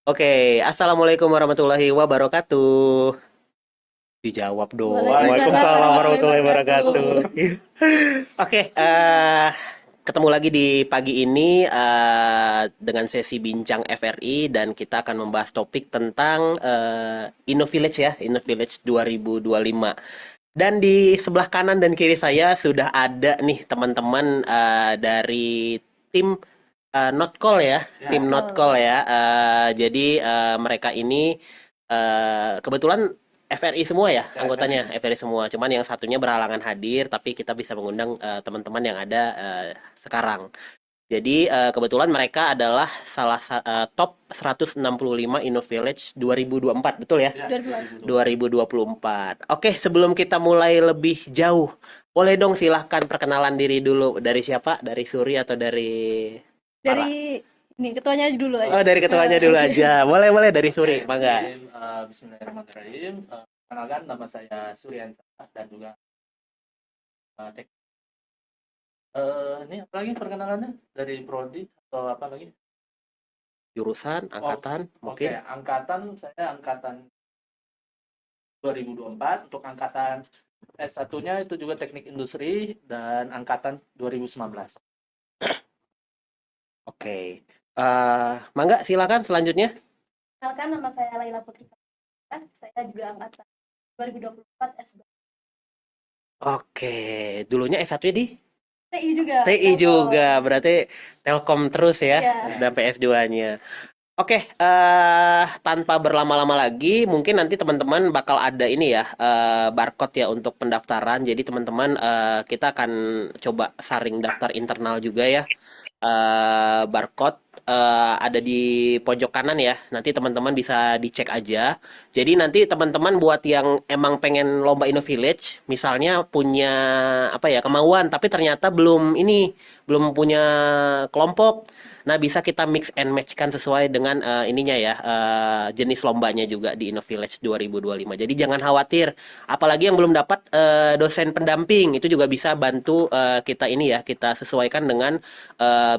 Oke, Assalamualaikum warahmatullahi wabarakatuh. Dijawab dong. Waalaikumsalam Waalaikumsalam warahmatullahi warahmatullahi wabarakatuh. wabarakatuh. Oke, ketemu lagi di pagi ini dengan sesi bincang FRI dan kita akan membahas topik tentang InnoVillage ya, InnoVillage 2025. Dan di sebelah kanan dan kiri saya sudah ada nih teman-teman dari tim Notcall ya, tim Notcall ya. Jadi mereka ini kebetulan FRI semua ya, anggotanya FRI semua. Cuman yang satunya berhalangan hadir, tapi kita bisa mengundang teman-teman yang ada sekarang. Jadi kebetulan mereka adalah top 165 InnoVillage 2024, betul ya? 2024. Oke, sebelum kita mulai lebih jauh, boleh dong silahkan perkenalan diri dulu. Dari siapa? Dari Suri atau dari Para? Dari ini ketuanya aja dulu aja. Oh, dari ketuanya dulu aja. Boleh, boleh dari Suri, bangga. Bismillahirrahmanirrahim. Kenalkan nama saya Suryansa dan juga tek. Ini apa lagi perkenalannya dari prodi atau apa lagi? Jurusan, angkatan, Oke, mungkin. angkatan saya angkatan 2024 untuk angkatan S1-nya itu juga teknik industri dan angkatan 2019. Oke. Mangga, silakan selanjutnya. Kenalkan nama saya Laila Putri. Saya juga angkatan 2024 S2. Oke, dulunya S1 di TI juga. TI juga, berarti Telkom terus ya, Iya. ada PS2-nya. Oke, tanpa berlama-lama lagi, mungkin nanti teman-teman bakal ada ini ya, barcode ya untuk pendaftaran. Jadi teman-teman kita akan coba saring daftar internal juga ya. Barcode ada di pojok kanan ya. Nanti teman-teman bisa dicek aja. Jadi nanti teman-teman buat yang emang pengen lomba InnoVillage, misalnya punya apa ya kemauan, tapi ternyata belum punya kelompok. Nah, bisa kita mix and match kan sesuai dengan ininya ya, jenis lombanya juga di InnoVillage 2025. Jadi jangan khawatir. Apalagi yang belum dapat dosen pendamping, itu juga bisa bantu kita ini ya, kita sesuaikan dengan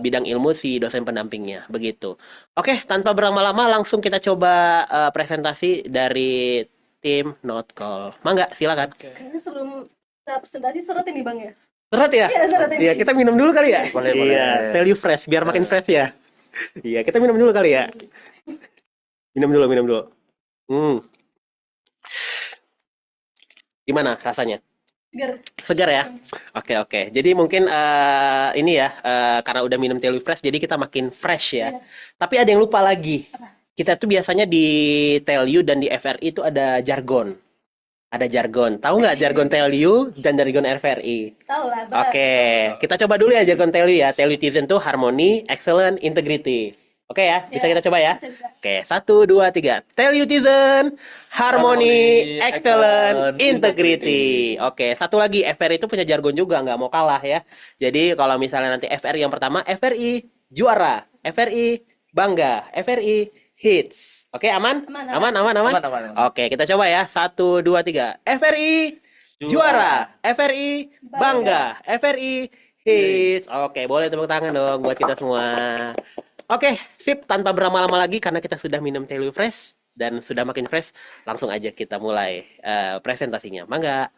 bidang ilmu si dosen pendampingnya. Begitu. Oke, tanpa berlama-lama langsung kita coba presentasi dari tim Notcall. Mangga, silakan. Kayaknya sebelum kita presentasi seret ini Bang ya. Seret ya? Iya, seret ini. Iya, kita minum dulu kali ya? Boleh, Iya, boleh. tell you fresh, biar makin fresh ya. Iya, kita minum dulu kali ya. Minum dulu, minum dulu. Hmm, gimana rasanya? Segar. Segar ya? Oke, oke. Jadi mungkin ini ya, karena udah minum teh fresh, jadi kita makin fresh ya. Iya. Tapi ada yang lupa lagi. Kita tuh biasanya di Tell You dan di FRI itu ada jargon. Ada jargon. Tahu nggak jargon Tell You dan jargon FRI? Tahu lah, Bang. Oke, kita coba dulu ya jargon Tell You ya. Tell You Tizen tuh harmony, excellent, integrity. Oke ya, bisa Iya. kita coba ya? Bisa. Oke, 1, 2, 3. Tell You Tizen, harmony, excellent, integrity. Oke, satu lagi, FRI itu punya jargon juga, nggak mau kalah ya. Jadi kalau misalnya nanti FRI yang pertama, FRI juara, FRI bangga, FRI hits. Oke, aman? Aman, Aman, aman, aman. Aman, aman, aman. Oke, kita coba ya. 1, 2, 3. FRI juara, FRI bangga, FRI hits. Oke, boleh tepuk tangan dong buat kita semua. Oke, sip. Tanpa berlama-lama lagi karena kita sudah minum teh fresh dan sudah makin fresh, langsung aja kita mulai presentasinya. Mangga.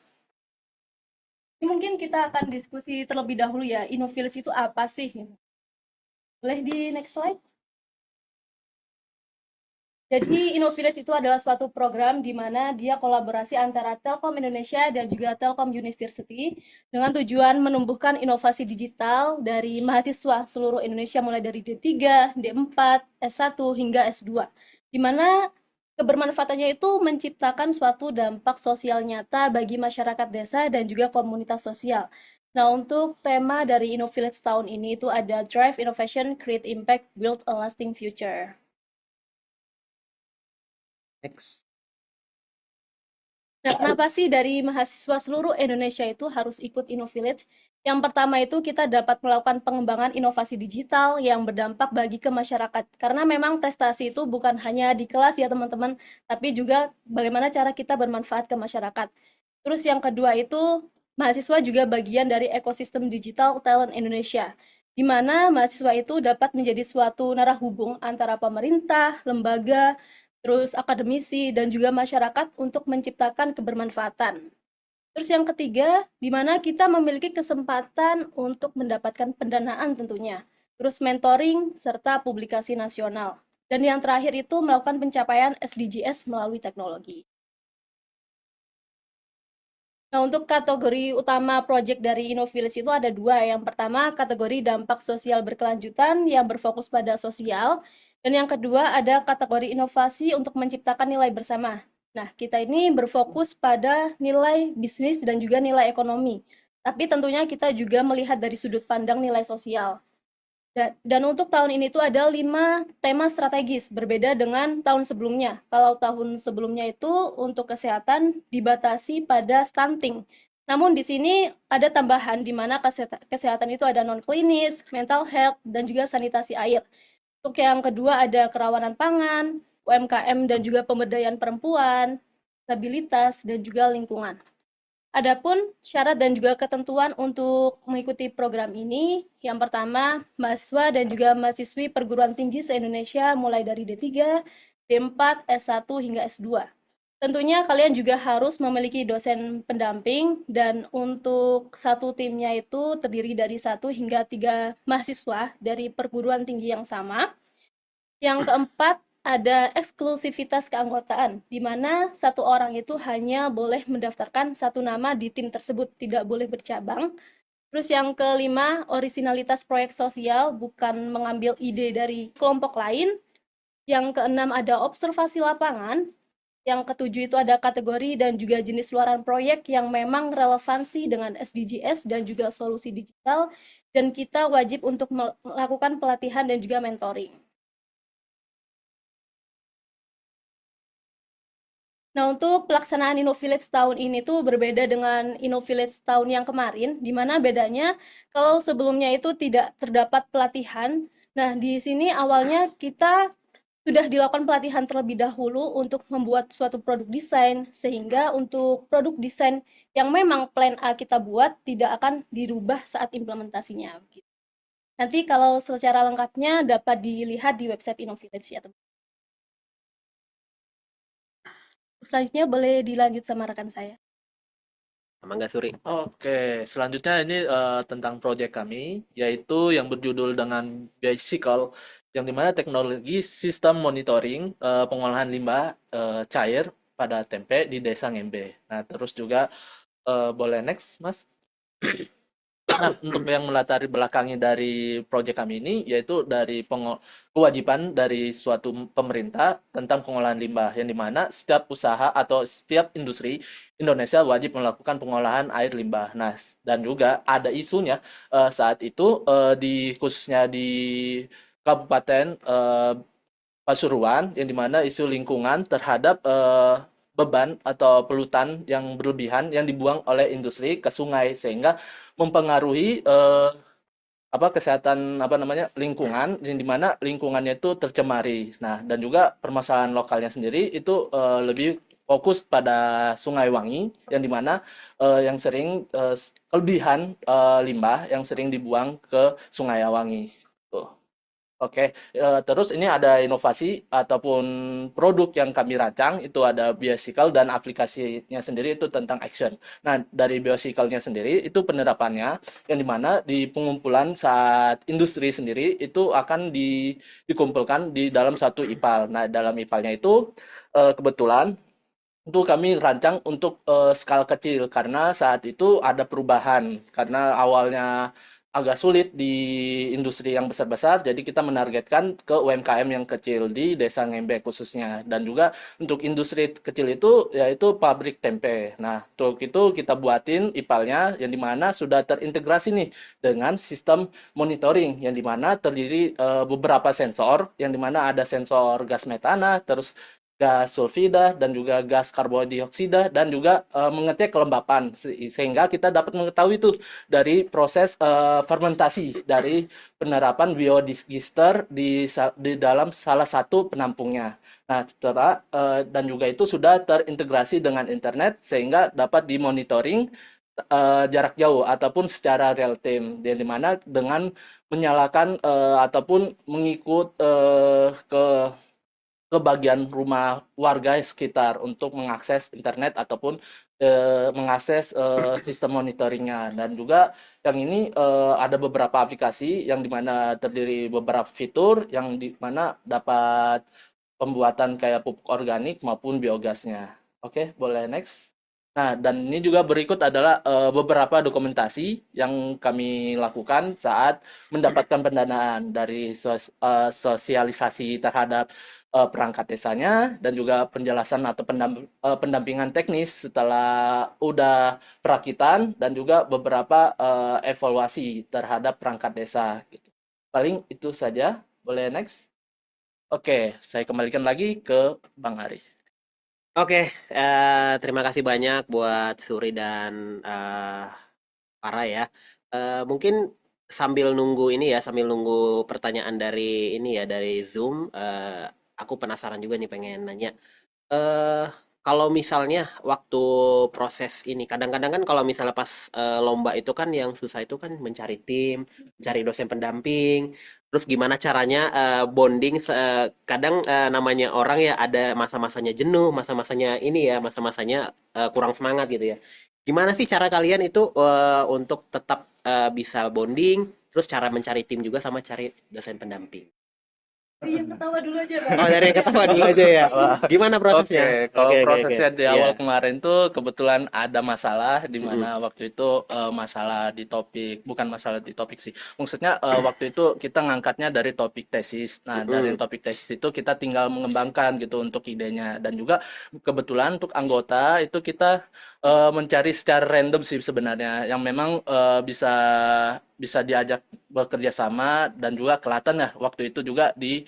Ini mungkin kita akan diskusi terlebih dahulu ya. InnoVillage itu apa sih? Boleh di next slide? Jadi InnoVillage itu adalah suatu program di mana dia kolaborasi antara Telkom Indonesia dan juga Telkom University dengan tujuan menumbuhkan inovasi digital dari mahasiswa seluruh Indonesia mulai dari D3, D4, S1 hingga S2. Di mana kebermanfaatannya itu menciptakan suatu dampak sosial nyata bagi masyarakat desa dan juga komunitas sosial. Nah, untuk tema dari InnoVillage tahun ini itu ada Drive Innovation, Create Impact, Build a Lasting Future. Next. Nah, kenapa sih dari mahasiswa seluruh Indonesia itu harus ikut InnoVillage? Yang pertama itu kita dapat melakukan pengembangan inovasi digital yang berdampak bagi ke masyarakat. Karena memang prestasi itu bukan hanya di kelas ya teman-teman, tapi juga bagaimana cara kita bermanfaat ke masyarakat. Terus yang kedua itu mahasiswa juga bagian dari ekosistem digital talent Indonesia. di mana mahasiswa itu dapat menjadi suatu narahubung antara pemerintah, lembaga, terus akademisi, dan juga masyarakat untuk menciptakan kebermanfaatan. Terus yang ketiga, di mana kita memiliki kesempatan untuk mendapatkan pendanaan tentunya, terus mentoring, serta publikasi nasional. Dan yang terakhir itu melakukan pencapaian SDGs melalui teknologi. Nah, untuk kategori utama proyek dari Innovillage itu ada dua. Yang pertama, kategori dampak sosial berkelanjutan yang berfokus pada sosial. Dan yang kedua, ada kategori inovasi untuk menciptakan nilai bersama. Nah, kita ini berfokus pada nilai bisnis dan juga nilai ekonomi. Tapi tentunya kita juga melihat dari sudut pandang nilai sosial. Dan untuk tahun ini tuh ada 5 tema strategis, berbeda dengan tahun sebelumnya. Kalau tahun sebelumnya itu untuk kesehatan dibatasi pada stunting. Namun di sini ada tambahan di mana kesehatan itu ada non-klinis, mental health, dan juga sanitasi air. Untuk yang kedua ada kerawanan pangan, UMKM dan juga pemberdayaan perempuan, stabilitas, dan juga lingkungan. Adapun syarat dan juga ketentuan untuk mengikuti program ini, yang pertama, mahasiswa dan juga mahasiswi perguruan tinggi se-Indonesia mulai dari D3, D4, S1 hingga S2. Tentunya kalian juga harus memiliki dosen pendamping dan untuk satu timnya itu terdiri dari 1 hingga 3 mahasiswa dari perguruan tinggi yang sama. Yang keempat, ada eksklusivitas keanggotaan, di mana satu orang itu hanya boleh mendaftarkan satu nama di tim tersebut, tidak boleh bercabang. Terus yang kelima, orisinalitas proyek sosial, bukan mengambil ide dari kelompok lain. Yang keenam, ada observasi lapangan. Yang ketujuh itu ada kategori dan juga jenis luaran proyek yang memang relevansi dengan SDGs dan juga solusi digital, dan kita wajib untuk melakukan pelatihan dan juga mentoring. Nah, untuk pelaksanaan Innovillage tahun ini tuh berbeda dengan Innovillage tahun yang kemarin, di mana bedanya kalau sebelumnya itu tidak terdapat pelatihan. Nah, di sini awalnya kita sudah dilakukan pelatihan terlebih dahulu untuk membuat suatu produk desain, sehingga untuk produk desain yang memang plan A kita buat tidak akan dirubah saat implementasinya. Nanti kalau secara lengkapnya dapat dilihat di website Innovillage ya, teman. Selanjutnya boleh dilanjut sama rekan saya. Sama nggak Suri? Oke, selanjutnya ini tentang proyek kami, yaitu yang berjudul dengan Bicycle, yang dimana teknologi sistem monitoring pengolahan limbah cair pada tempe di Desa Ngembe. Nah, terus juga boleh next, Mas? Nah, untuk yang melatari belakangnya dari proyek kami ini, yaitu dari kewajiban dari suatu pemerintah tentang pengolahan limbah, yang dimana setiap usaha atau setiap industri Indonesia wajib melakukan pengolahan air limbah. Nah, dan juga ada isunya saat itu khususnya di Kabupaten Pasuruan, yang dimana isu lingkungan terhadap beban atau polutan yang berlebihan yang dibuang oleh industri ke sungai, sehingga mempengaruhi kesehatan lingkungan, yang dimana lingkungannya itu tercemari. Nah, dan juga permasalahan lokalnya sendiri itu lebih fokus pada Sungai Wangi, yang dimana yang sering kelebihan limbah yang sering dibuang ke Sungai Wangi. Tuh. Oke, terus ini ada inovasi ataupun produk yang kami rancang, itu ada Bicycle, dan aplikasinya sendiri itu tentang action. Nah, dari Bicycle-nya sendiri itu penerapannya yang dimana di pengumpulan saat industri sendiri itu akan dikumpulkan di dalam satu IPAL. Nah, dalam IPAL-nya itu kebetulan itu kami rancang untuk skala kecil, karena saat itu ada perubahan, karena awalnya agak sulit di industri yang besar-besar, jadi kita menargetkan ke UMKM yang kecil di Desa Ngembe khususnya. Dan juga untuk industri kecil itu yaitu pabrik tempe. Nah, untuk itu kita buatin IPAL-nya yang dimana sudah terintegrasi nih dengan sistem monitoring, yang dimana terdiri beberapa sensor, yang dimana ada sensor gas metana, terus gas sulfida, dan juga gas karbondioksida, dan juga mengecek kelembapan, sehingga kita dapat mengetahui itu dari proses fermentasi dari penerapan biodigester di dalam salah satu penampungnya. Nah, setelah dan juga itu sudah terintegrasi dengan internet, sehingga dapat dimonitoring jarak jauh ataupun secara real time, di mana dengan menyalakan ataupun mengikut ke bagian rumah warga sekitar untuk mengakses internet ataupun mengakses sistem monitoringnya. Dan juga yang ini ada beberapa aplikasi yang dimana terdiri beberapa fitur yang dimana dapat pembuatan kayak pupuk organik maupun biogasnya. Oke, boleh next. Nah, dan ini juga berikut adalah beberapa dokumentasi yang kami lakukan saat mendapatkan pendanaan dari sosialisasi terhadap perangkat desanya dan juga penjelasan atau pendampingan teknis setelah udah perakitan dan juga beberapa evaluasi terhadap perangkat desa gitu. Paling itu saja. Boleh next? Oke, saya kembalikan lagi ke Bang Ari. Oke, terima kasih banyak buat Suri dan Farah ya. Mungkin sambil nunggu ini ya, sambil nunggu pertanyaan dari ini ya dari Zoom, aku penasaran juga nih pengen nanya. eh Kalau misalnya waktu proses ini, kadang-kadang kan kalau misalnya pas lomba itu kan yang susah itu kan mencari tim, mencari dosen pendamping, terus gimana caranya bonding. Kadang namanya orang ya ada masa-masanya jenuh, masa-masanya ini ya, masa-masanya kurang semangat gitu ya. Gimana sih cara kalian itu untuk tetap bisa bonding, terus cara mencari tim juga sama cari dosen pendamping? Iya, ketawa dulu aja, Bang. Oh, dari yang ketawa dulu aja ya. Wah, Gimana prosesnya? oke, Oke, kalau oke, oke. prosesnya di Iya. awal kemarin tuh kebetulan ada masalah di Mm-mm. mana waktu itu masalah di topik, bukan masalah di topik sih. Maksudnya waktu itu kita ngangkatnya dari topik tesis. Nah, dari Mm-mm. topik tesis itu kita tinggal mengembangkan gitu untuk idenya dan juga kebetulan untuk anggota itu kita mencari secara random sih sebenarnya yang memang bisa bisa diajak bekerja sama dan juga kelihatan ya waktu itu juga di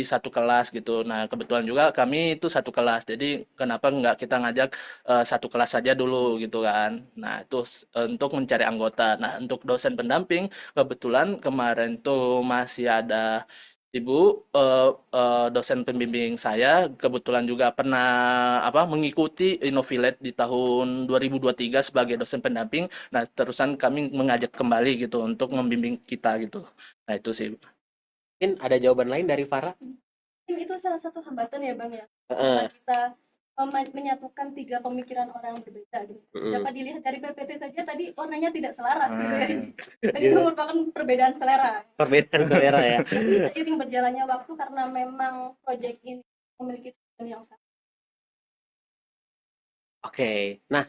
satu kelas gitu. Nah, kebetulan juga kami itu satu kelas. Jadi kenapa nggak kita ngajak satu kelas saja dulu gitu kan. Nah, itu untuk mencari anggota. Nah, untuk dosen pendamping kebetulan kemarin tuh masih ada Ibu dosen pembimbing saya kebetulan juga pernah apa mengikuti Innovilate di tahun 2023 sebagai dosen pendamping. Nah, terusan kami mengajak kembali gitu untuk membimbing kita gitu. Nah, itu sih. Mungkin ada jawaban lain dari Farah? Mungkin itu salah satu hambatan ya, Bang ya. Ketika Heeh. kita menyatukan tiga pemikiran orang yang berbeda gitu. Mm-mm. Dapat dilihat dari PPT saja tadi warnanya tidak selaras gitu ya. Hmm. Dan itu Gitu. merupakan perbedaan selera. Perbedaan selera ya. Tapi seiring berjalannya waktu karena memang proyek ini memiliki tujuan yang sama. Oke. Nah,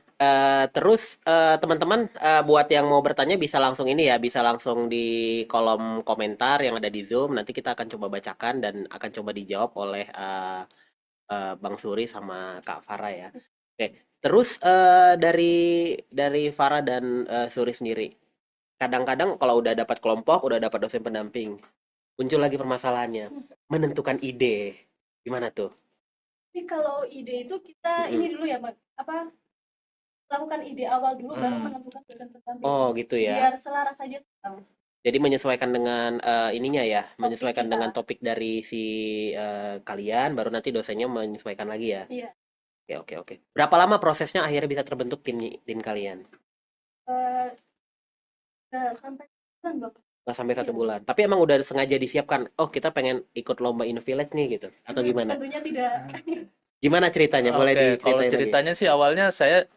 terus teman-teman buat yang mau bertanya bisa langsung ini ya, bisa langsung di kolom komentar yang ada di Zoom. Nanti kita akan coba bacakan dan akan coba dijawab oleh Bang Suri sama Kak Farah ya. Oke. Terus dari Farah dan Suri sendiri, kadang-kadang kalau udah dapat kelompok, udah dapat dosen pendamping, muncul lagi permasalahannya, menentukan ide. Gimana tuh? Tapi kalau ide itu kita Mm-mm. ini dulu ya, Bang. Apa lakukan ide awal dulu baru Hmm. menentukan dosen pendamping. Oh gitu ya. Biar selaras saja Bang. Jadi menyesuaikan dengan ininya ya, Topik menyesuaikan dengan kita. topik dari si kalian, baru nanti dosennya menyesuaikan lagi ya. Iya. Oke, oke, oke. Berapa lama prosesnya akhirnya bisa terbentuk tim tim kalian? Eh, nggak sampai bulan, Bang. Nggak sampai satu Iya. bulan. Tapi emang udah sengaja disiapkan. Oh, kita pengen ikut lomba Innovillage nih gitu. Atau gimana? Tentunya tidak. Gimana ceritanya? Boleh Oke, kalau diceritain lagi? ceritanya sih awalnya saya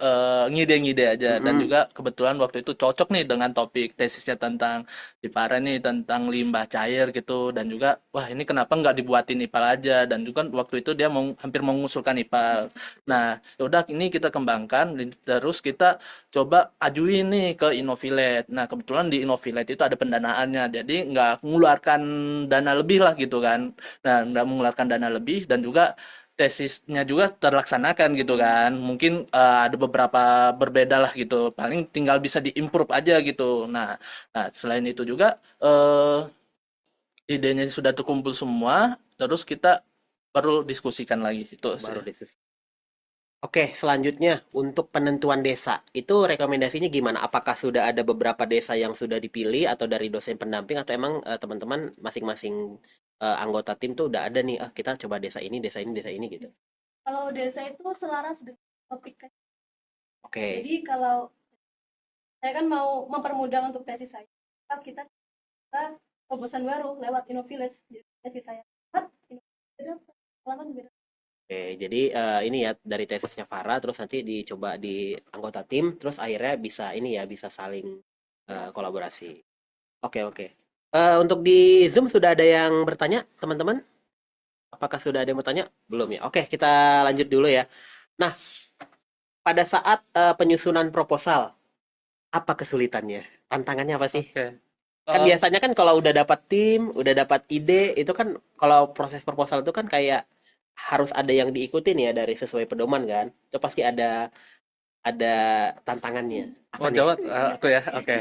ngide-ngide aja dan Mm-mm. juga kebetulan waktu itu cocok nih dengan topik tesisnya tentang di Pare nih tentang limbah cair gitu dan juga wah ini kenapa nggak dibuatin IPAL aja dan juga waktu itu dia mau hampir mengusulkan IPAL. Nah, yaudah ini kita kembangkan terus kita coba ajuin nih ke Innovilate. Nah, kebetulan di Innovilate itu ada pendanaannya jadi nggak mengeluarkan dana lebih lah gitu kan. Nah, nggak mengeluarkan dana lebih dan juga tesisnya juga terlaksanakan gitu kan. Mungkin ada beberapa berbeda lah gitu. Paling tinggal bisa diimprove aja gitu. Nah, nah selain itu juga idenya sudah terkumpul semua, terus kita perlu diskusikan lagi itu sih. Baru diskusi. Oke, selanjutnya untuk penentuan desa. Itu rekomendasinya gimana? Apakah sudah ada beberapa desa yang sudah dipilih atau dari dosen pendamping atau emang teman-teman masing-masing anggota tim tuh udah ada nih, ah kita coba desa ini, desa ini, desa ini gitu. Kalau desa itu selaras dengan topik Oke. Jadi kalau saya kan mau mempermudah untuk tesis saya, maka kita coba terobosan baru lewat InnoVillage. Jadi tesis saya dapat, InnoVillage dapat, pengalaman juga dapat. Oke, jadi ini ya dari tesisnya Farah, terus nanti dicoba di anggota tim, terus akhirnya bisa ini ya bisa saling kolaborasi. Oke, oke. Untuk di Zoom sudah ada yang bertanya, teman-teman? Apakah sudah ada yang bertanya? Belum ya. Oke, kita lanjut dulu ya. Nah, pada saat penyusunan proposal, apa kesulitannya? Tantangannya apa sih? Oke. Kan Eh, biasanya kan kalau udah dapat tim, udah dapat ide, itu kan kalau proses proposal itu kan kayak harus ada yang diikutin ya dari sesuai pedoman kan. Itu pasti ada tantangannya. Apa mau nih? jawab aku ya. Oke.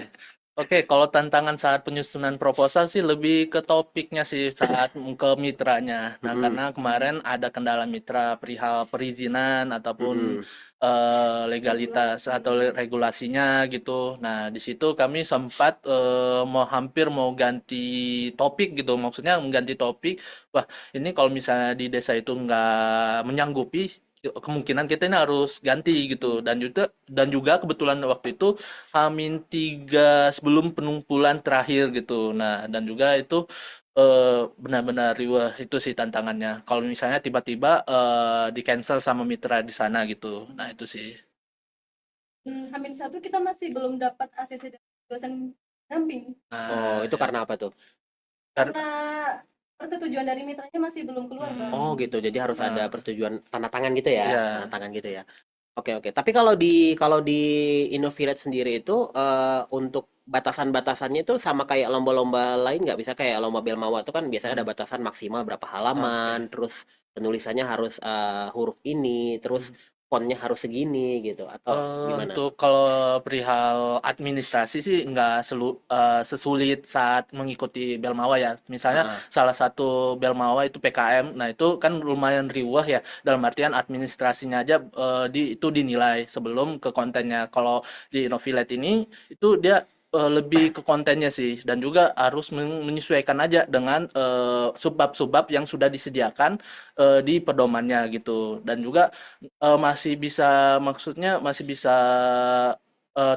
Oke, kalau tantangan saat penyusunan proposal sih lebih ke topiknya sih saat ke mitranya. Nah, Mm-mm, karena kemarin ada kendala mitra perihal perizinan ataupun mm-mm. legalitas atau regulasinya gitu. Nah, di situ kami sempat hampir mau ganti topik gitu. Maksudnya mengganti topik. Wah, ini kalau misalnya di desa itu nggak menyanggupi, kemungkinan kita ini harus ganti gitu. Dan juga kebetulan waktu itu H-3 sebelum penumpulan terakhir gitu. Nah, dan juga itu benar-benar riwah itu sih tantangannya. Kalau misalnya tiba-tiba di cancel sama mitra di sana gitu. Nah, itu sih. Hamin satu kita masih belum dapat ACC dari dosen pendamping Oh, Nah, itu ya. karena apa tuh? Kar- karena persetujuan dari mitranya masih belum keluar, Bang. Oh, gitu. Jadi harus ada nah, persetujuan tanda tangan gitu ya, tanda ya. tangan gitu ya. Oke, oke. Tapi kalau di Innovillage sendiri itu untuk batasan-batasannya itu sama kayak lomba-lomba lain nggak? Bisa kayak lomba Belmawa itu kan biasanya ada Hmm. batasan maksimal berapa halaman, Oke. terus penulisannya harus huruf ini, terus fontnya harus segini gitu, atau gimana? Untuk kalau perihal administrasi sih nggak sesulit saat mengikuti Belmawa ya. Misalnya Heeh. salah satu Belmawa itu PKM, nah itu kan lumayan riwah ya. Dalam artian administrasinya aja itu dinilai sebelum ke kontennya. Kalau di Innovillet ini itu dia lebih ke kontennya sih dan juga harus menyesuaikan aja dengan subbab-subbab yang sudah disediakan di pedomannya gitu. Dan juga masih bisa maksudnya masih bisa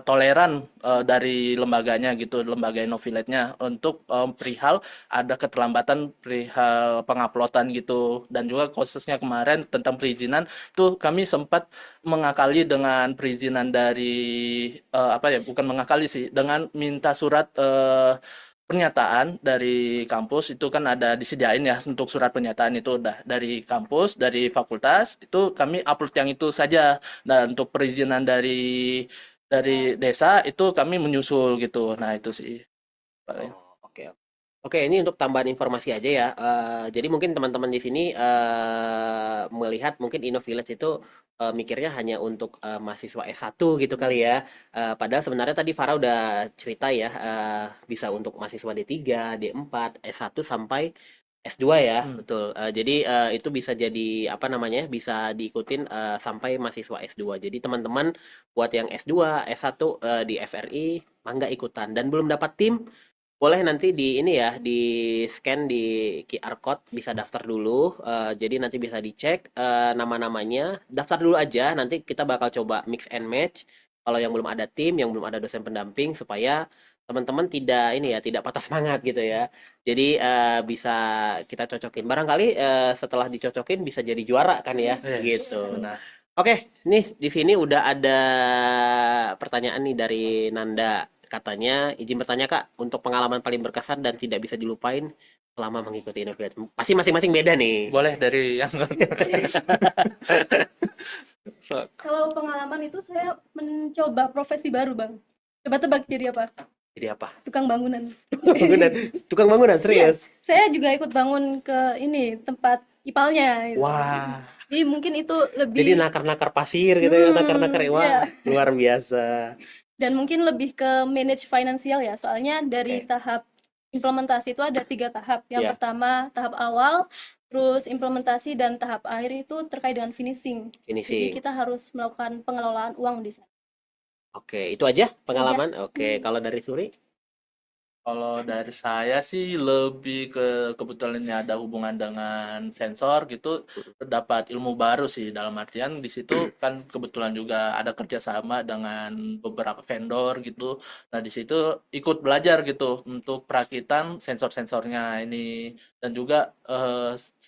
toleran dari lembaganya gitu, lembaga Innovillet-nya untuk perihal ada keterlambatan perihal penguploadan gitu. Dan juga khususnya kemarin tentang perizinan itu kami sempat mengakali dengan perizinan dari apa ya, bukan mengakali sih, dengan minta surat pernyataan dari kampus itu kan ada disediain ya untuk surat pernyataan itu udah dari kampus, dari fakultas itu kami upload yang itu saja. Dan untuk perizinan dari desa itu kami menyusul gitu. Nah, itu sih paling. Oh, oke. Oke, ini untuk tambahan informasi aja ya. Jadi mungkin teman-teman di sini melihat mungkin Innovillage itu mikirnya hanya untuk mahasiswa S1 gitu kali ya. Padahal sebenarnya tadi Farah udah cerita ya, bisa untuk mahasiswa D3, D4, S1 sampai S2 ya, Hmm. betul. Jadi itu bisa jadi apa namanya? Bisa diikutin sampai mahasiswa S2. Jadi teman-teman buat yang S2, S1 di FRI mangga ikutan dan belum dapat tim boleh nanti di ini ya, di scan di QR code bisa daftar dulu. Jadi nanti bisa dicek nama-namanya. Daftar dulu aja. Nanti kita bakal coba mix and match. Kalau yang belum ada tim, yang belum ada dosen pendamping, supaya teman-teman tidak ini ya, tidak patah semangat gitu ya. Jadi bisa kita cocokin. Barangkali setelah dicocokin bisa jadi juara kan ya, Yes, gitu. benar. Oke, nih di sini udah ada pertanyaan nih dari Nanda. Katanya, izin bertanya Kak, untuk pengalaman paling berkesan dan tidak bisa dilupain selama mengikuti Innovative. Pasti masing-masing beda nih. Boleh dari yang so, Kalau pengalaman itu saya mencoba profesi baru, Bang. Coba tebak jadi apa? Jadi apa? Tukang bangunan. Bangunan, tukang bangunan, Iya, serius. saya juga ikut bangun ke ini tempat ipalnya gitu. Wah, Jadi mungkin itu jadi lebih nakar-nakar pasir gitu ya, nakar-nakar. Wah, ya, luar biasa. dan mungkin lebih ke manage finansial ya. Soalnya dari Oke, tahap implementasi itu ada 3 tahap. Yang ya, pertama tahap awal, terus implementasi dan tahap akhir itu terkait dengan finishing. Jadi finishing. kita harus melakukan pengelolaan uang di sana. Oke, itu aja Aja. pengalaman. Oke, kalau dari Suri? Kalau dari saya sih lebih ke kebetulan ini ada hubungan dengan sensor gitu, dapat ilmu baru sih dalam artian di situ kan kebetulan juga ada kerjasama dengan beberapa vendor gitu. Nah di situ ikut belajar gitu untuk perakitan sensor-sensornya ini dan juga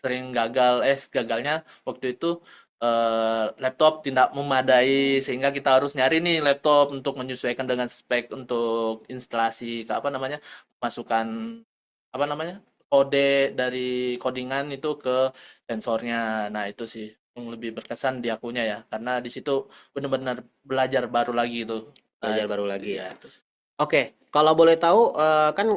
sering gagalnya waktu itu laptop tidak memadai sehingga kita harus nyari nih laptop untuk menyesuaikan dengan spek untuk instalasi ke apa namanya masukkan apa namanya kode dari codingan itu ke sensornya. Nah itu sih yang lebih berkesan di akunya ya karena di situ benar-benar belajar baru lagi itu. Nah Belajar itu baru lagi ya ya. itu sih. Oke, kalau boleh tahu kan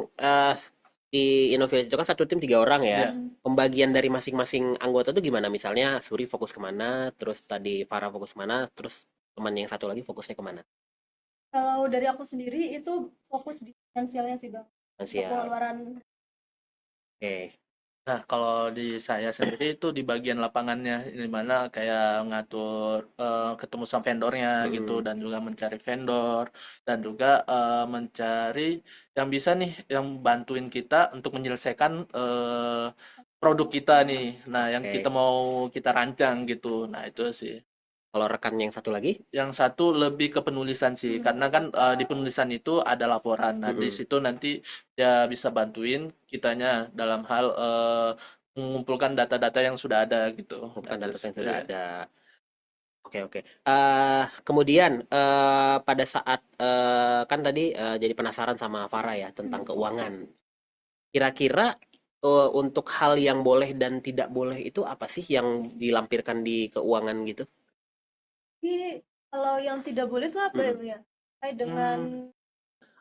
di Innovate itu kan satu tim 3 orang ya. Iya. Pembagian dari masing-masing anggota tuh gimana? Misalnya Suri fokus kemana, terus tadi Farah fokus kemana, terus teman yang satu lagi fokusnya kemana? Kalau dari aku sendiri itu fokus di finansialnya sih Bang, untuk Siap. pengeluaran. Oke. Nah, kalau di saya sendiri itu di bagian lapangannya, di mana kayak ngatur ketemu sama vendornya gitu, Mm-mm. dan juga mencari vendor, dan juga mencari yang bisa nih, yang bantuin kita untuk menyelesaikan produk kita nih. Nah, yang kita Oke. mau kita rancang gitu. Nah, itu sih. Kalau rekan yang satu lagi? Yang satu lebih ke penulisan sih, karena kan di penulisan itu ada laporan. Nah, di Mm-mm. situ nanti dia bisa bantuin kitanya dalam hal mengumpulkan data-data yang sudah ada gitu. Nah, Bukan itu data sih. yang sudah Iya. ada. Oke, oke. Kemudian pada saat kan tadi jadi penasaran sama Farah ya tentang keuangan. Kira-kira untuk hal yang boleh dan tidak boleh itu apa sih yang dilampirkan di keuangan gitu? Tapi kalau yang tidak boleh itu apa ya Mm-mm. Bang ya? Terkait dengan Hmm,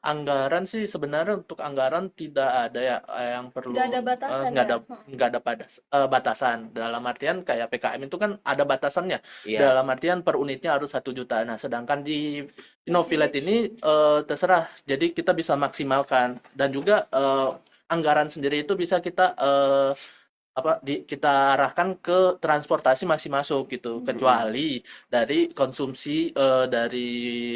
anggaran sih sebenarnya untuk anggaran tidak ada ya yang tidak perlu ada batasan nggak ya? ada batasan dalam artian kayak PKM itu kan ada batasannya Iya. dalam artian per unitnya harus 1 juta. Nah sedangkan di Innovillet Innovillage. ini terserah jadi kita bisa maksimalkan dan juga anggaran sendiri itu bisa kita kita arahkan ke transportasi masih masuk gitu Mm-mm. kecuali dari konsumsi dari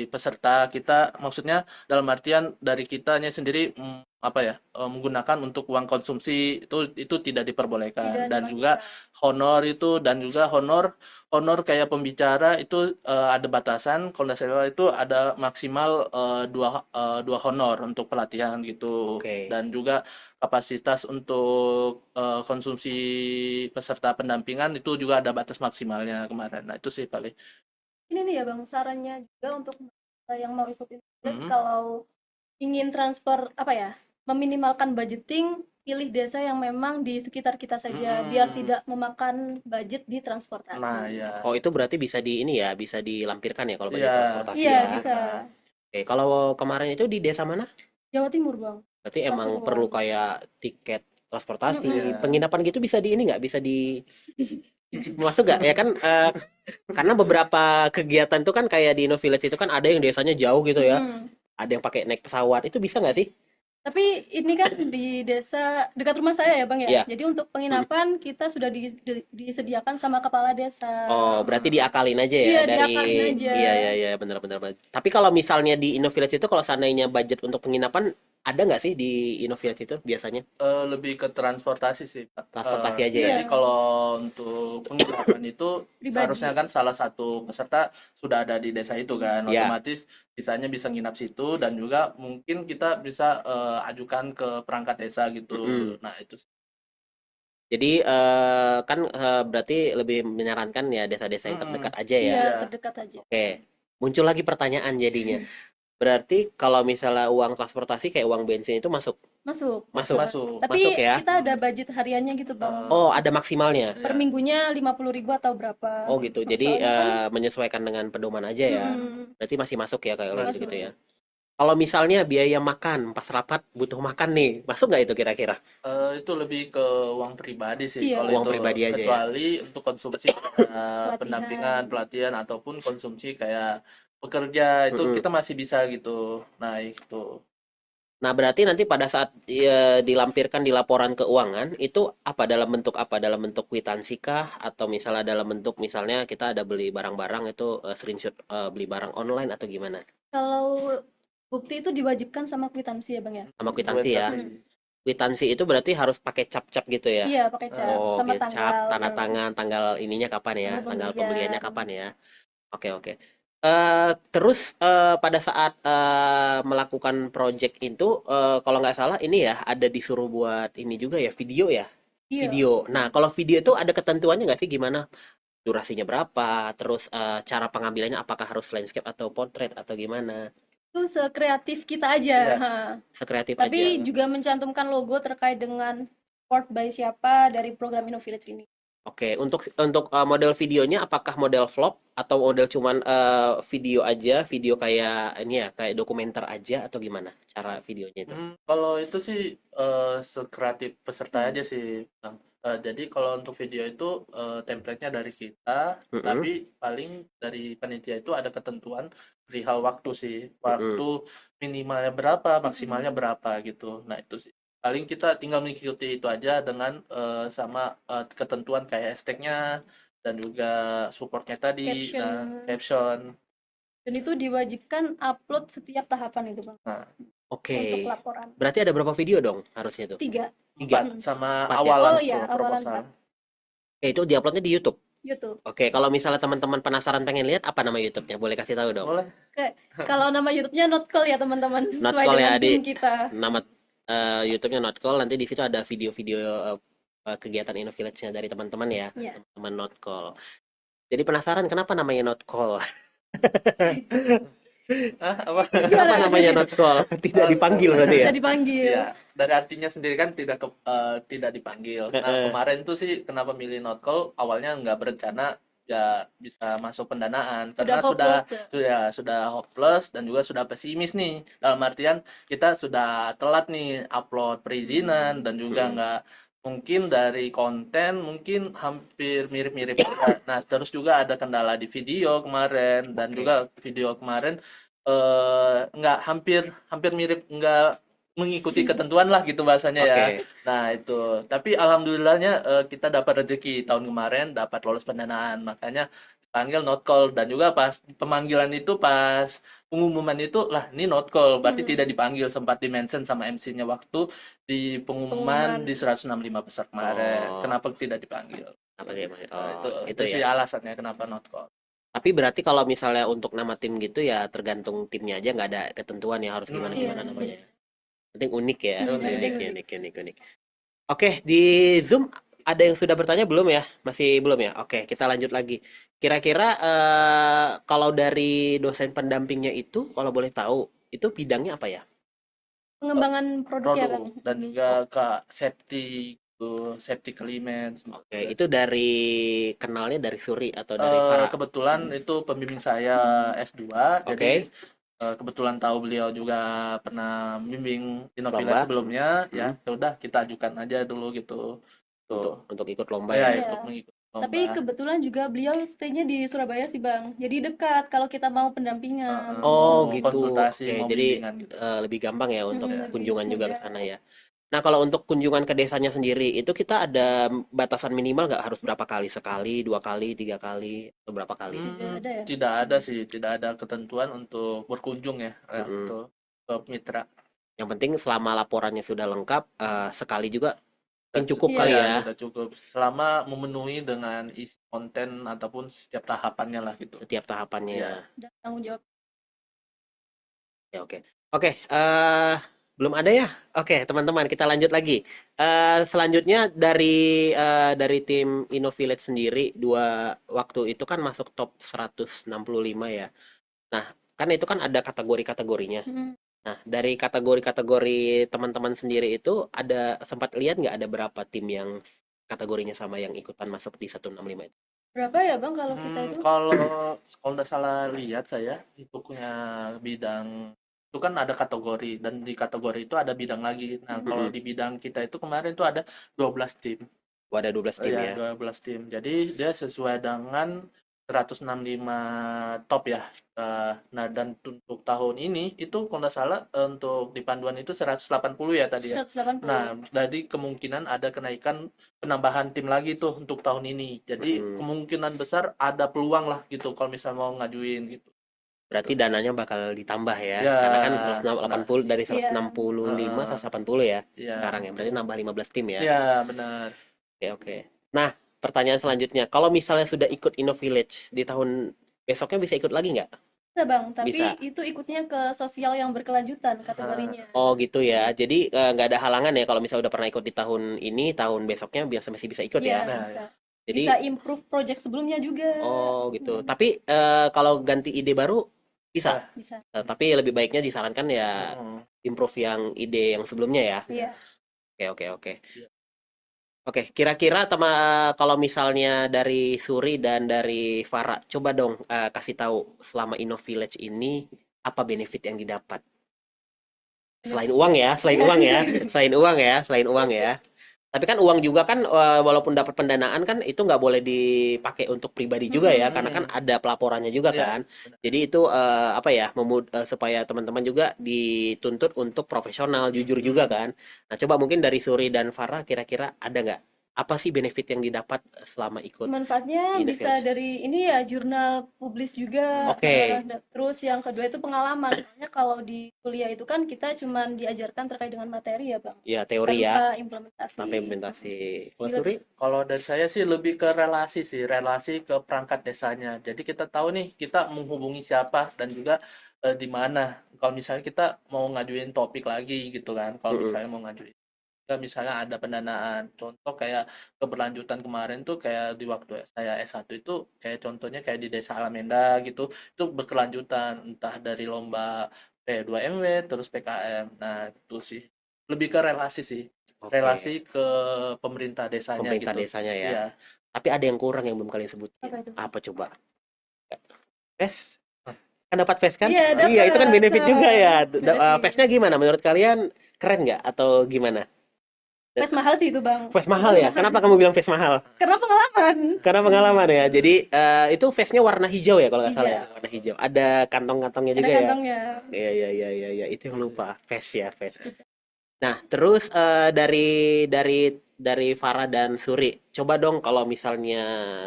peserta kita maksudnya dalam artian dari kitanya sendiri apa ya menggunakan untuk uang konsumsi itu tidak diperbolehkan Tidak dan juga dimasukkan. honor itu dan juga honor honor kayak pembicara itu ada batasan kalau nggak salah itu ada maksimal dua honor untuk pelatihan gitu Oke. dan juga kapasitas untuk konsumsi peserta pendampingan itu juga ada batas maksimalnya kemarin. Nah, itu sih paling. Ini nih ya Bang, sarannya juga untuk yang mau ikut Innovillage Mhm. kalau ingin transfer apa ya, meminimalkan budgeting, pilih desa yang memang di sekitar kita saja biar Mhm. tidak memakan budget di Nah, transportasi. ya. Oh, itu berarti bisa di ini ya, bisa dilampirkan ya kalau Iya, budget transportasi Iya, bisa ya. bisa. lampirkan. Oke, kalau kemarin itu di desa mana? Jawa Timur Bang, Berarti emang perlu Pasuruan. kayak tiket transportasi, Mm-mm. Iya. penginapan gitu bisa di ini nggak? Bisa di masuk nggak? Ya kan karena beberapa kegiatan itu kan kayak di Innovillage itu kan ada yang desanya jauh gitu ya. Mm-mm. Ada yang pakai naik pesawat. Itu bisa nggak sih? Tapi ini kan di desa dekat rumah saya ya Bang ya. Iya. Jadi untuk penginapan kita sudah disediakan sama kepala desa. Oh, berarti diakalin aja ya Iya, dari diakalin aja. iya iya iya benar benar. Benar. Tapi kalau misalnya di Innovillage itu kalau seandainya budget untuk penginapan ada nggak sih di Innovillage itu biasanya? Lebih ke transportasi sih, Pak. Transportasi aja ya. Jadi Iya, kalau untuk penginapan itu seharusnya pribadi. kan salah satu peserta sudah ada di desa itu kan, Ya. otomatis sisanya bisa nginap situ dan juga mungkin kita bisa ajukan ke perangkat desa gitu. Mm-mm. Nah itu. Jadi kan berarti lebih menyarankan ya desa-desa yang Mm-mm. terdekat aja ya. Iya, Iya. terdekat aja. Oke. Muncul lagi pertanyaan jadinya. Berarti kalau misalnya uang transportasi kayak uang bensin itu masuk Masuk, Masuk masuk masuk. masuk. masuk Tapi ya. kita ada budget hariannya gitu, Bang. Oh, ada maksimalnya. Per Iya. minggunya 50.000 atau berapa. Oh gitu. Jadi Soalnya kan menyesuaikan dengan pedoman aja ya. mm-mm, Berarti masih masuk ya kalau Masuk gitu-gitu ya. masuk. masuk. Kalau misalnya biaya makan pas rapat butuh makan nih, masuk nggak itu kira-kira? Itu lebih ke uang pribadi sih Iya, kalau Uang itu pribadi aja ya. kecuali untuk konsumsi kayak pendampingan, pelatihan. pelatihan ataupun konsumsi kayak pekerja itu Mm-mm. kita masih bisa gitu. Nah, itu. Nah, berarti nanti pada saat dilampirkan di laporan keuangan itu apa dalam bentuk apa? Dalam bentuk kwitansi kah atau misalnya dalam bentuk misalnya kita ada beli barang-barang itu screenshot beli barang online atau gimana? Kalau Bukti itu diwajibkan sama kwitansi ya Bang ya? Sama kwitansi ya. Dokumentasi. Kwitansi itu berarti harus pakai cap-cap gitu ya. Iya, pakai cap Oh, sama gitu. Cap, tanggal tanda tangan, tanggal ininya kapan ya? tanggal Tanggal pembeliannya pembelian. kapan ya? Oke, oke. Terus pada saat melakukan project itu, kalau nggak salah ini ya ada disuruh buat ini juga ya video ya, Iya. video. Nah, kalau video itu ada ketentuannya nggak sih gimana? Durasinya berapa? Terus cara pengambilannya apakah harus landscape atau portrait atau gimana? Itu sekreatif kita aja. Iya. Ha. Sekreatif aja. Tapi juga mencantumkan logo terkait dengan support by siapa dari program InnoVillage ini. Oke, untuk model videonya apakah model vlog atau model cuman video aja, video kayak ini ya, kayak dokumenter aja atau gimana cara videonya itu? Kalau itu sih sekreatif peserta aja sih, Bang. Jadi kalau untuk video itu template-nya dari kita, Mm-mm, tapi paling dari panitia itu ada ketentuan perihal waktu sih. mm-mm. Waktu minimalnya berapa, maksimalnya berapa gitu. Nah, itu sih. Paling kita tinggal mengikuti itu aja dengan sama ketentuan kayak hashtag-nya dan juga support-nya tadi, Caption. nah, caption. Dan itu diwajibkan upload setiap tahapan itu Bang. Nah, Oke, Untuk laporan. berarti ada berapa video dong harusnya tuh? 3 Tiga. 4 sama Empat ya? awalan Oh iya, awalan proposal. 4 Oke, itu diuploadnya di YouTube. YouTube. Oke, kalau misalnya teman-teman penasaran pengen lihat apa nama YouTube-nya, boleh kasih tahu dong. Boleh. Kalau nama YouTube-nya Notcall ya teman-teman, Not sesuai Call dengan ya, tim di kita. nama YouTube-nya Not Call. Nanti di situ ada video-video kegiatan InnoVillage-nya dari teman-teman ya, Iya. teman-teman Not Call. Jadi penasaran kenapa namanya Not Call? Apa? Kenapa namanya Not Call? Tidak dipanggil berarti ya? Kita dipanggil. Iya, dari artinya sendiri kan tidak dipanggil. Nah, kemarin tuh sih kenapa milih not call? Awalnya nggak berencana ya bisa masuk pendanaan karena hopeless ya. sudah hopeless dan juga sudah pesimis nih. Dalam artian kita sudah telat nih upload perizinan dan juga nggak mungkin dari konten mungkin hampir mirip-mirip juga. Nah, terus juga ada kendala di video kemarin dan Oke. juga video kemarin nggak hampir mirip, nggak mengikuti ketentuan lah gitu bahasanya ya. Oke. Nah itu, tapi alhamdulillahnya kita dapat rezeki tahun kemarin, dapat lolos pendanaan, makanya dipanggil not call. Dan juga pas pemanggilan itu, pas pengumuman itu, lah ini not call, berarti tidak dipanggil. Sempat di-mention sama MC-nya waktu di pengumuman Pengumuman. di 165 besar kemarin, Oh. kenapa tidak dipanggil. Apa dia? Nah, Oh, itu itu sih ya. alasannya kenapa not call. Tapi berarti kalau misalnya untuk nama tim gitu ya tergantung timnya aja, nggak ada ketentuan ya harus gimana Iya. namanya. Penting unik ya, Unik. unik. Oke, di Zoom ada yang sudah bertanya belum ya? Masih belum ya? Oke, kita lanjut lagi. Kira-kira kalau dari dosen pendampingnya itu, kalau boleh tahu, itu bidangnya apa ya? Pengembangan produk ya Bang. Produk dan juga ke safety elements. Oke, itu dari kenalnya dari Suri atau dari Farah? Kebetulan itu pembimbing saya S2, Oke. jadi kebetulan tahu beliau juga pernah membimbing InnoVillage Lomba. sebelumnya, ya udah kita ajukan aja dulu gitu. Tuh. Untuk ikut lomba Ya, ya. untuk mengikuti lomba. Tapi kebetulan juga beliau stay-nya di Surabaya sih Bang. Jadi dekat kalau kita mau pendampingan. Oh, mau gitu. konsultasi, Oke, mau jadi bimbingan gitu. lebih gampang ya untuk Lebih kunjungan juga ke mudah. sana ya. Nah, kalau untuk kunjungan ke desanya sendiri, itu kita ada batasan minimal nggak harus berapa kali? Sekali, 2 kali, 3 kali, atau berapa kali? ada ya? Tidak ada sih, tidak ada ketentuan untuk berkunjung ya, untuk ke mitra. Yang penting selama laporannya sudah lengkap, sekali juga kan cukup Iya. kali Ya, ya, sudah cukup selama memenuhi dengan isi konten ataupun setiap tahapannya lah gitu. setiap tahapannya. Iya. Dan tanggung jawab. Ya, oke. Oke, belum ada ya? Oke, teman-teman, kita lanjut lagi. Selanjutnya dari tim InnoVillage sendiri, waktu itu kan masuk top 165 ya. Nah, kan itu kan ada kategori-kategorinya. Nah, dari kategori-kategori teman-teman sendiri itu sempat lihat nggak ada berapa tim yang kategorinya sama yang ikutan masuk di 165 itu? Berapa ya Bang kalau kita itu? Kalau nggak salah lihat saya itu punya bidang itu kan ada kategori dan di kategori itu ada bidang lagi. Nah, kalau di bidang kita itu kemarin itu ada 12 tim. Oh, ada 12 tim ya. 12 tim. Jadi dia sesuai dengan 165 top ya. Nah, dan untuk tahun ini itu kalau nggak salah untuk di panduan itu 180 ya tadi ya. 180. Nah, jadi kemungkinan ada kenaikan penambahan tim lagi tuh untuk tahun ini. Jadi kemungkinan besar ada peluang lah gitu kalau misalnya mau ngajuin gitu. Berarti dananya bakal ditambah ya. Ya, Karena kan nah, 180 dari Iya. 165 heeh, 180 ya iya, sekarang ya. Berarti nambah 15 tim ya. iya benar. Oke, oke. Nah, pertanyaan selanjutnya, kalau misalnya sudah ikut InnoVillage di tahun besoknya bisa ikut lagi nggak? Bisa Bang, tapi Bisa. itu ikutnya ke sosial yang berkelanjutan Nah, kategorinya. Oh gitu ya. Jadi nggak ada halangan ya kalau misalnya udah pernah ikut di tahun ini, tahun besoknya biasa masih bisa ikut Iya, ya. nah, bisa. Jadi Bisa improve project sebelumnya juga. oh gitu. Hmm, Tapi kalau ganti ide baru bisa. bisa. bisa. Tapi lebih baiknya disarankan ya Heeh. improve yang ide yang sebelumnya ya. Iya. Oke, oke, oke. Iya. Oke, kira-kira kalau misalnya dari Suri dan dari Farah, coba dong kasih tahu selama InnoVillage ini apa benefit yang didapat? Selain uang ya, selain uang ya, selain uang ya, selain uang ya. Tapi kan uang juga kan walaupun dapat pendanaan kan itu nggak boleh dipakai untuk pribadi juga ya, karena kan Hmm, ada pelaporannya juga iya, kan. benar. Jadi itu apa ya, supaya teman-teman juga dituntut untuk profesional, jujur juga Hmm. kan. Nah, coba mungkin dari Suri dan Farah kira-kira ada nggak apa sih benefit yang didapat selama ikut Manfaatnya di The bisa Village? dari ini ya jurnal publis juga. Oke, Terus yang kedua itu pengalaman. Soalnya kalau di kuliah itu kan kita cuman diajarkan terkait dengan materi ya Bang, ya teori ya, tanpa implementasi. sampai implementasi. Kalau Jadi Suri, Kalau dari saya sih lebih ke relasi sih, relasi ke perangkat desanya. Jadi kita tahu nih kita menghubungi siapa dan juga di mana. Kalau misalnya kita mau ngajuin topik lagi gitu kan, kalau mm-mm. misalnya mau ngajuin misalnya ada pendanaan. Contoh kayak keberlanjutan kemarin tuh kayak di waktu saya S1 itu kayak contohnya kayak di Desa Alamenda gitu. Itu berkelanjutan entah dari lomba P2MW terus PKM. Nah, itu sih. Lebih ke relasi sih. Oke, Relasi ke pemerintah desanya pemerintah gitu. desanya ya. Iya. Tapi ada yang kurang yang belum kalian sebutin. apa itu? Apa coba? Fes? Kan dapat Fes kan? Iya, Iya, itu kan dapat. benefit juga ya. Benefit. Fesnya gimana? Menurut kalian keren nggak atau gimana? Tes mahal sih itu Bang. Fes mahal ya? Kenapa kamu bilang Fes mahal? Karena pengalaman. Karena pengalaman ya. Jadi itu Fesnya warna hijau ya kalau nggak salah ya. Hijau. Warna hijau. Ada kantong-kantongnya Ada juga ya. kantongnya. Iya, iya, iya, iya, iya. Itu yang lupa. Fes ya, Fes. Nah, terus dari Farah dan Suri, coba dong kalau misalnya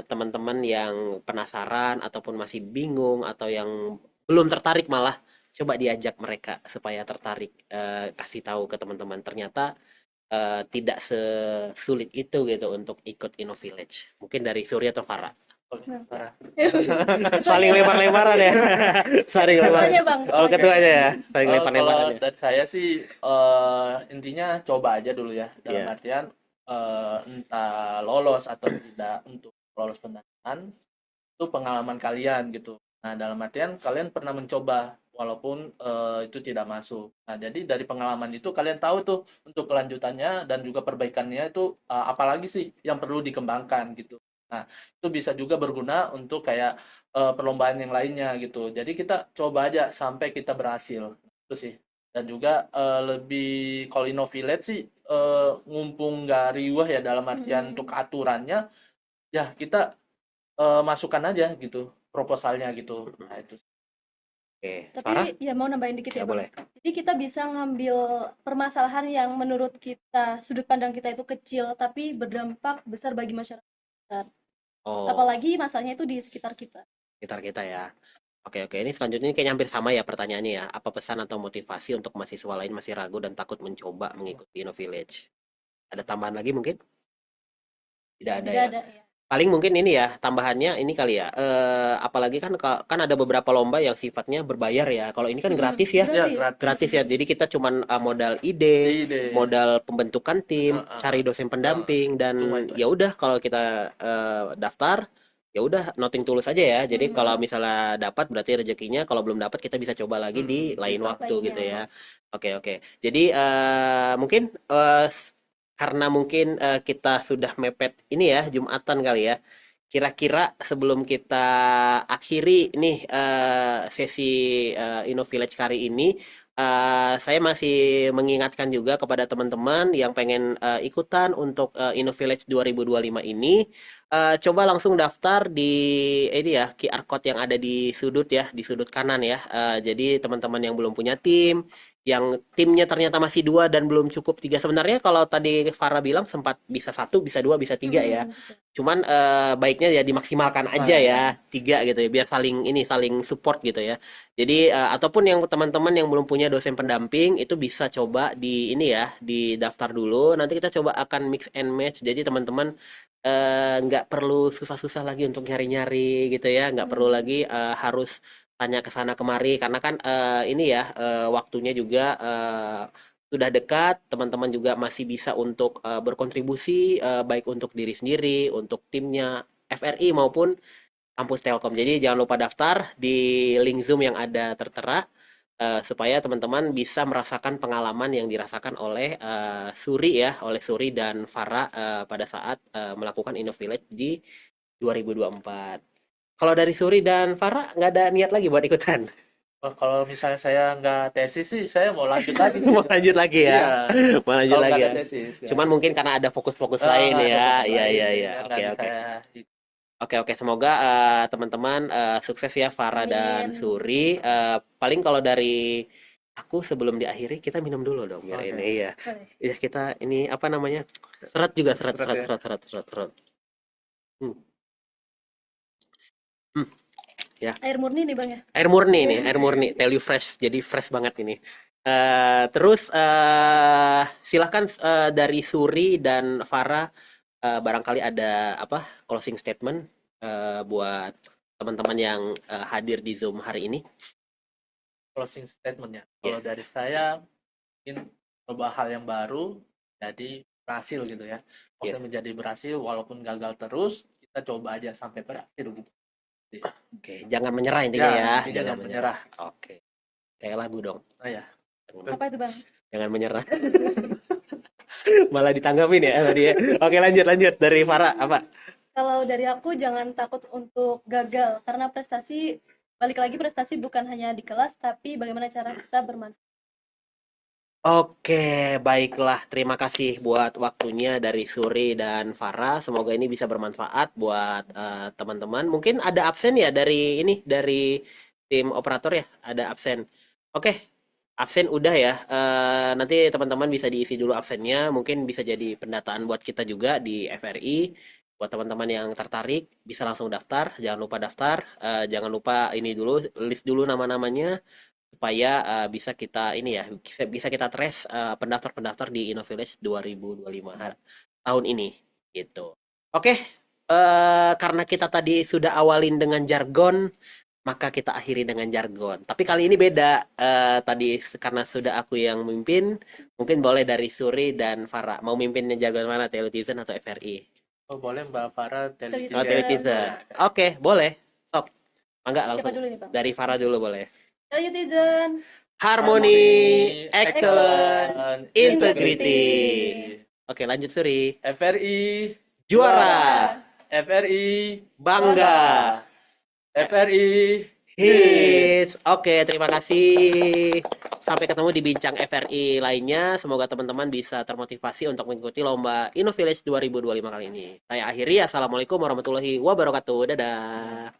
teman-teman yang penasaran ataupun masih bingung atau yang belum tertarik malah coba diajak mereka supaya tertarik, kasih tahu ke teman-teman ternyata tidak sesulit itu gitu untuk ikut InnoVillage. Mungkin dari Suri atau Farah. Parah. Saling Ketuanya, lempar-lemparan ya. Saling lempar. ketuanya Bang. Oh, Oke. ketuanya ya. Saling Kalau lempar-lemparan ya. dari saya sih intinya coba aja dulu ya. Dalam Iya. artian entah lolos atau tidak untuk lolos pendanaan itu pengalaman kalian gitu. Nah, dalam artian kalian pernah mencoba walaupun itu tidak masuk. Nah, jadi dari pengalaman itu kalian tahu tuh untuk kelanjutannya dan juga perbaikannya itu apalagi sih yang perlu dikembangkan gitu. Nah, itu bisa juga berguna untuk kayak perlombaan yang lainnya gitu. Jadi kita coba aja sampai kita berhasil. Itu sih. Dan juga lebih kalau Innovilate sih ngumpung nggak riwah ya dalam artian untuk aturannya ya kita masukkan aja gitu proposalnya gitu. Nah, itu. Oke, Farah? Tapi ya mau nambahin dikit Ya ya Bang. boleh. Jadi kita bisa ngambil permasalahan yang menurut kita, sudut pandang kita itu kecil, tapi berdampak besar bagi masyarakat. Oh, Apalagi masalahnya itu di sekitar kita. sekitar kita ya. Oke, oke. Ini selanjutnya kayaknya hampir sama ya pertanyaannya ya. Apa pesan atau motivasi untuk mahasiswa lain masih ragu dan takut mencoba mengikuti InnoVillage? Ada tambahan lagi mungkin? Tidak ada Tidak ya. ada ya. Paling mungkin ini ya tambahannya ini kali ya. Apalagi kan kan ada beberapa lomba yang sifatnya berbayar ya. Kalau ini kan gratis ya. Ya, Gratis. gratis. Gratis ya. Jadi kita cuman modal ide, Ide. modal pembentukan tim, Heeh. cari dosen pendamping dan Cuma itu. ya udah kalau kita daftar ya udah nothing tulus aja ya. Jadi kalau misalnya dapat berarti rezekinya, kalau belum dapat kita bisa coba lagi di lain Bisa. waktu gitu Lainnya. ya. Oke, oke. Jadi mungkin karena mungkin kita sudah mepet ini ya Jumatan kali ya. Kira-kira sebelum kita akhiri nih sesi InnoVillage kali ini, saya masih mengingatkan juga kepada teman-teman yang pengen ikutan untuk InnoVillage 2025 ini, coba langsung daftar di ini ya QR code yang ada di sudut ya, di sudut kanan ya. Jadi teman-teman yang belum punya tim, yang timnya ternyata masih 2 dan belum cukup 3. Sebenarnya kalau tadi Farah bilang sempat bisa 1, bisa 2, bisa 3 ya. Bisa. Cuman baiknya ya dimaksimalkan aja ya 3 gitu ya, biar saling support gitu ya. Jadi ataupun yang teman-teman yang belum punya dosen pendamping itu bisa coba di ini ya, di daftar dulu. Nanti kita coba akan mix and match. Jadi teman-teman nggak perlu susah-susah lagi untuk nyari-nyari gitu ya, nggak perlu lagi harus tanya ke sana kemari karena kan ini ya waktunya juga sudah dekat, teman-teman juga masih bisa untuk berkontribusi baik untuk diri sendiri, untuk timnya FRI maupun kampus Telkom. Jadi jangan lupa daftar di link Zoom yang ada tertera supaya teman-teman bisa merasakan pengalaman yang dirasakan oleh Suri ya, oleh Suri dan Farah pada saat melakukan InnoVillage di 2024. Kalau dari Suri dan Farah nggak ada niat lagi buat ikutan. Oh, kalau misalnya saya nggak tesis sih, saya mau lanjut lagi. Mau lanjut lagi Iya, ya. Mau lanjut kalau lagi nggak ya. ada tesis. Ya. Cuman mungkin karena ada fokus-fokus lain Ada ya. fokus Iya lain, iya iya. ya, Oke dan oke. saya Oke semoga teman-teman sukses ya Farah dan Amin. Suri. Paling kalau dari aku sebelum diakhiri kita minum dulu dong biar Oke. ini ya. Boleh. Ya kita ini apa namanya? Serat juga serat. Serat ya. Serat. Hmm. Hmm. Ya. Air murni nih Bang ya. Air murni nih, air murni. Tell you fresh, jadi fresh banget ini. Terus silahkan dari Suri dan Farah barangkali ada apa closing statement buat teman-teman yang hadir di Zoom hari ini. Closing statementnya. Kalau dari saya, mungkin coba hal yang baru, jadi berhasil gitu ya. Maksudnya menjadi berhasil, walaupun gagal terus, kita coba aja sampai berhasil gitu. Oke, jangan menyerah intinya ya. Intinya Jangan menyerah. menyerah. Oke. Kayak lagu dong. Nah ya, Apa itu Bang? Jangan menyerah. Malah ditanggapin ya tadi ya. Oke, lanjut dari Farah apa? Kalau dari aku jangan takut untuk gagal karena prestasi balik lagi prestasi bukan hanya di kelas tapi bagaimana cara kita bermanfaat. Oke, baiklah. Terima kasih buat waktunya dari Suri dan Farah. Semoga ini bisa bermanfaat buat teman-teman. Mungkin ada absen ya dari ini, dari tim operator ya, ada absen. Oke, absen udah ya. Nanti teman-teman bisa diisi dulu absennya. Mungkin bisa jadi pendataan buat kita juga di FRI. Buat teman-teman yang tertarik, bisa langsung daftar. Jangan lupa daftar. Jangan lupa ini dulu, list dulu nama-namanya supaya bisa kita ini ya bisa kita trace pendaftar-pendaftar di InnoVillage 2025 tahun ini gitu. Oke, karena kita tadi sudah awalin dengan jargon, maka kita akhiri dengan jargon. Tapi kali ini beda. Tadi karena sudah aku yang memimpin, mungkin boleh dari Suri dan Farah. Mau mimpinnya jargon mana, Teletizen atau FRI? oh, boleh Mbak Farah Teletizen. Oh, Teletizen. Nah, Oke, boleh. Sok. Enggak Siapa langsung. dulu nih Bang? Dari Farah dulu boleh. Teletizen. Harmony, excellent, excellent, integrity. Oke, lanjut Suri. FRI Juara, FRI bangga, FRI hits. Oke, terima kasih. Sampai ketemu di bincang FRI lainnya. Semoga teman-teman bisa termotivasi untuk mengikuti lomba InnoVillage 2025 kali ini. Saya akhiri. Assalamualaikum warahmatullahi wabarakatuh. Dadah.